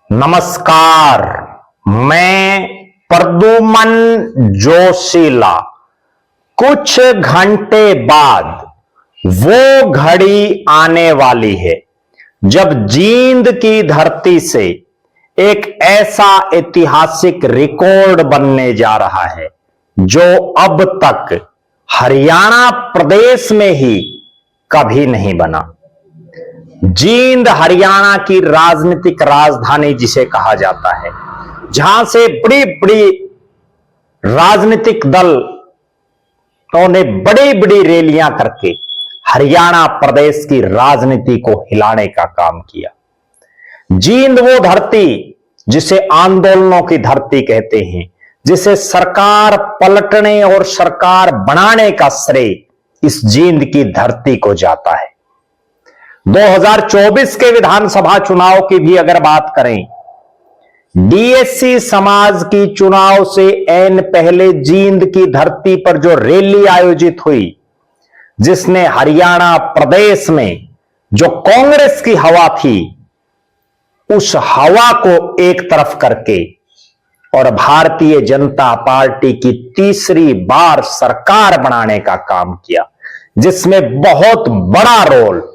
नमस्कार, मैं प्रद्युमन जोशीला। कुछ घंटे बाद वो घड़ी आने वाली है जब जींद की धरती से एक ऐसा ऐतिहासिक रिकॉर्ड बनने जा रहा है जो अब तक हरियाणा प्रदेश में ही कभी नहीं बना। जींद हरियाणा की राजनीतिक राजधानी जिसे कहा जाता है, जहां से बड़ी बड़ी राजनीतिक दल ने बड़ी बड़ी रैलियां करके हरियाणा प्रदेश की राजनीति को हिलाने का काम किया। जींद वो धरती जिसे आंदोलनों की धरती कहते हैं, जिसे सरकार पलटने और सरकार बनाने का श्रेय इस जींद की धरती को जाता है। 2024 के विधानसभा चुनाव की भी अगर बात करें, डीएससी समाज की चुनाव से ऐन पहले जींद की धरती पर जो रैली आयोजित हुई, जिसने हरियाणा प्रदेश में जो कांग्रेस की हवा थी, उस हवा को एक तरफ करके और भारतीय जनता पार्टी की तीसरी बार सरकार बनाने का काम किया, जिसमें बहुत बड़ा रोल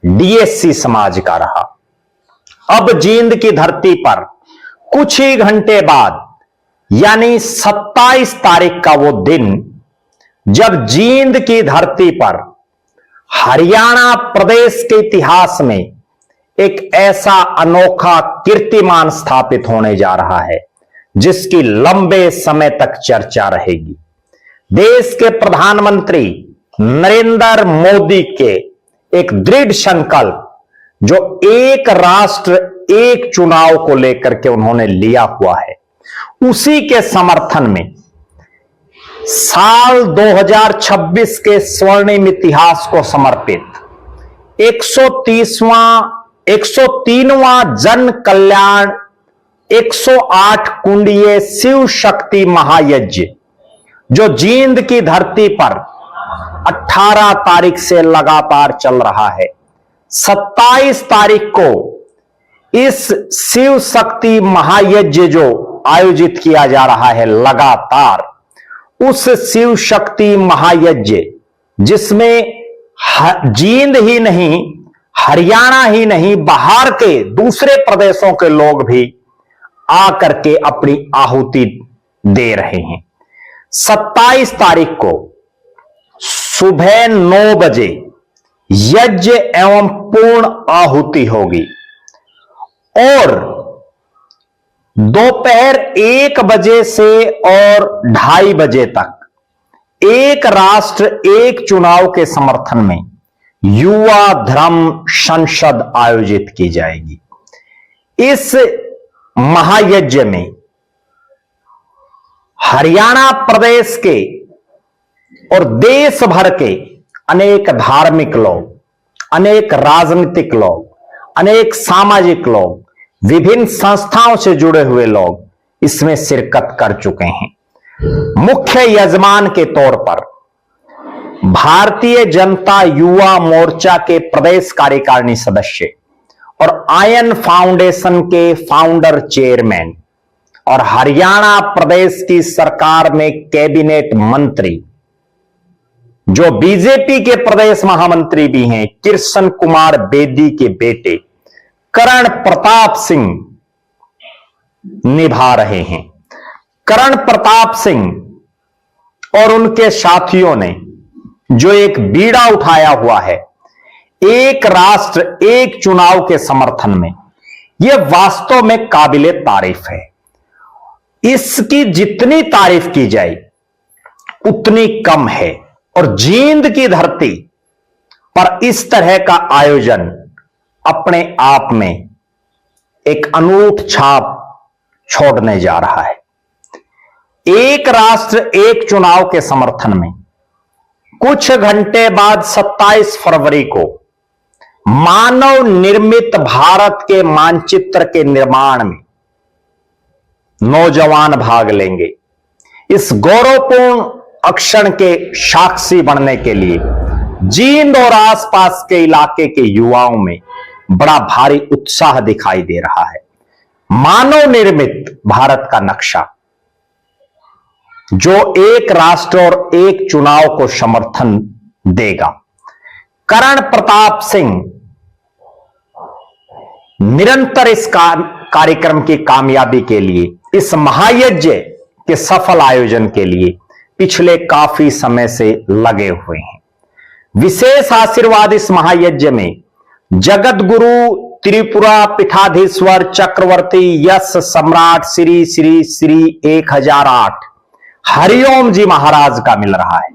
डीएससी समाज का रहा। अब जींद की धरती पर कुछ ही घंटे बाद, यानी 27 तारीख का वो दिन, जब जींद की धरती पर हरियाणा प्रदेश के इतिहास में एक ऐसा अनोखा कीर्तिमान स्थापित होने जा रहा है जिसकी लंबे समय तक चर्चा रहेगी। देश के प्रधानमंत्री नरेंद्र मोदी के एक दृढ़ संकल्प, जो एक राष्ट्र एक चुनाव को लेकर के उन्होंने लिया हुआ है, उसी के समर्थन में साल 2026 के स्वर्णिम इतिहास को समर्पित 103वां जन कल्याण 108 कुंडीय शिव शक्ति महायज्ञ, जो जींद की धरती पर 18 तारीख से लगातार चल रहा है। 27 तारीख को इस शिव शक्ति महायज्ञ जो आयोजित किया जा रहा है लगातार, उस शिव शक्ति महायज्ञ जिसमें जींद ही नहीं, हरियाणा ही नहीं, बाहर के दूसरे प्रदेशों के लोग भी आकर के अपनी आहुति दे रहे हैं। 27 तारीख को सुबह 9 बजे यज्ञ एवं पूर्ण आहुति होगी और दोपहर 1 बजे से और 2:30 बजे तक एक राष्ट्र एक चुनाव के समर्थन में युवा धर्म संसद आयोजित की जाएगी। इस महायज्ञ में हरियाणा प्रदेश के और देश भर के अनेक धार्मिक लोग, अनेक राजनीतिक लोग, अनेक सामाजिक लोग, विभिन्न संस्थाओं से जुड़े हुए लोग इसमें शिरकत कर चुके हैं। मुख्य यजमान के तौर पर भारतीय जनता युवा मोर्चा के प्रदेश कार्यकारिणी सदस्य और आयन फाउंडेशन के फाउंडर चेयरमैन और हरियाणा प्रदेश की सरकार में कैबिनेट मंत्री, जो बीजेपी के प्रदेश महामंत्री भी हैं, कृष्ण कुमार बेदी के बेटे करण प्रताप सिंह निभा रहे हैं। करण प्रताप सिंह और उनके साथियों ने जो एक बीड़ा उठाया हुआ है एक राष्ट्र एक चुनाव के समर्थन में, यह वास्तव में काबिले तारीफ है। इसकी जितनी तारीफ की जाए उतनी कम है और जींद की धरती पर इस तरह का आयोजन अपने आप में एक अनूठ छाप छोड़ने जा रहा है। एक राष्ट्र एक चुनाव के समर्थन में कुछ घंटे बाद 27 फरवरी को मानव निर्मित भारत के मानचित्र के निर्माण में नौजवान भाग लेंगे। इस गौरवपूर्ण अक्षण के साक्षी बनने के लिए जींद और आसपास के इलाके के युवाओं में बड़ा भारी उत्साह दिखाई दे रहा है। मानव निर्मित भारत का नक्शा, जो एक राष्ट्र और एक चुनाव को समर्थन देगा। करण प्रताप सिंह निरंतर इस कार्यक्रम की कामयाबी के लिए, इस महायज्ञ के सफल आयोजन के लिए पिछले काफी समय से लगे हुए हैं। विशेष आशीर्वाद इस महायज्ञ में जगत गुरु त्रिपुरा पीठाधीश्वर चक्रवर्ती यश सम्राट श्री श्री श्री 1008 हरिओम जी महाराज का मिल रहा है।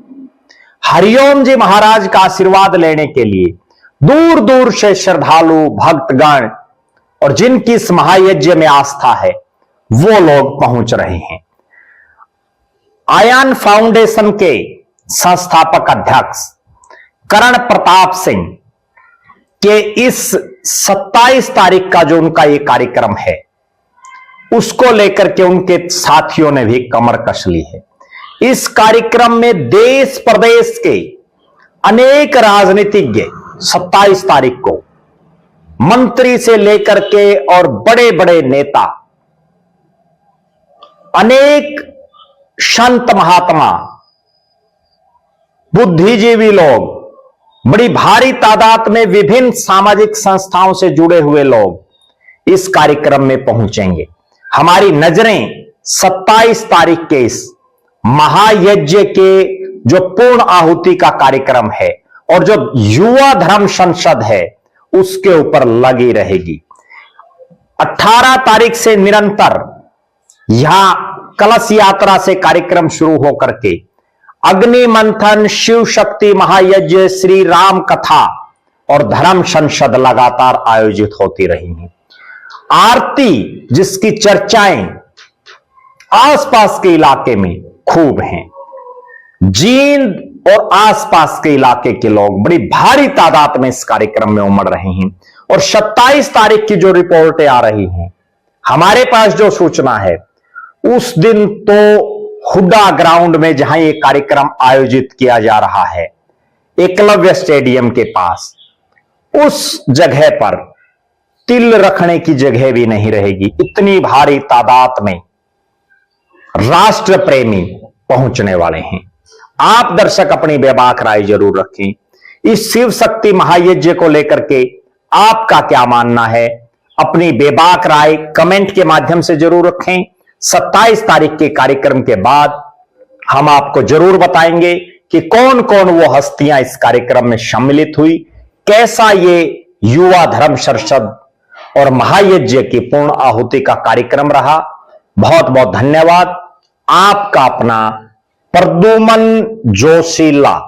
हरिओम जी महाराज का आशीर्वाद लेने के लिए दूर दूर से श्रद्धालु भक्तगण और जिनकी इस महायज्ञ में आस्था है वो लोग पहुंच रहे हैं। आयान फाउंडेशन के संस्थापक अध्यक्ष करण प्रताप सिंह के इस 27 तारीख का जो उनका ये कार्यक्रम है, उसको लेकर के उनके साथियों ने भी कमर कस ली है। इस कार्यक्रम में देश प्रदेश के अनेक राजनीतिज्ञ 27 तारीख को मंत्री से लेकर के और बड़े बड़े नेता, अनेक संत महात्मा, बुद्धिजीवी लोग, बड़ी भारी तादाद में विभिन्न सामाजिक संस्थाओं से जुड़े हुए लोग इस कार्यक्रम में पहुंचेंगे। हमारी नजरें 27 तारीख के इस महायज्ञ के जो पूर्ण आहुति का कार्यक्रम है और जो युवा धर्म संसद है उसके ऊपर लगी रहेगी। 18 तारीख से निरंतर यहां कलश यात्रा से कार्यक्रम शुरू होकर के अग्नि मंथन, शिव शक्ति महायज्ञ, श्री राम कथा और धर्म संसद लगातार आयोजित होती रही हैं। आरती जिसकी चर्चाएं आसपास के इलाके में खूब हैं। जींद और आसपास के इलाके के लोग बड़ी भारी तादाद में इस कार्यक्रम में उमड़ रहे हैं। और 27 तारीख की जो रिपोर्टें आ रही हैं, हमारे पास जो सूचना है, उस दिन तो हुड्डा ग्राउंड में जहां ये कार्यक्रम आयोजित किया जा रहा है, एकलव्य स्टेडियम के पास, उस जगह पर तिल रखने की जगह भी नहीं रहेगी। इतनी भारी तादाद में राष्ट्र प्रेमी पहुंचने वाले हैं। आप दर्शक अपनी बेबाक राय जरूर रखें। इस शिव शक्ति महायज्ञ को लेकर के आपका क्या मानना है? अपनी बेबाक राय कमेंट के माध्यम से जरूर रखें। 27 तारीख के कार्यक्रम के बाद हम आपको जरूर बताएंगे कि कौन कौन वो हस्तियां इस कार्यक्रम में सम्मिलित हुई, कैसा ये युवा धर्म संसद और महायज्ञ की पूर्ण आहुति का कार्यक्रम रहा। बहुत बहुत धन्यवाद। आपका अपना प्रद्युमन जोशीला।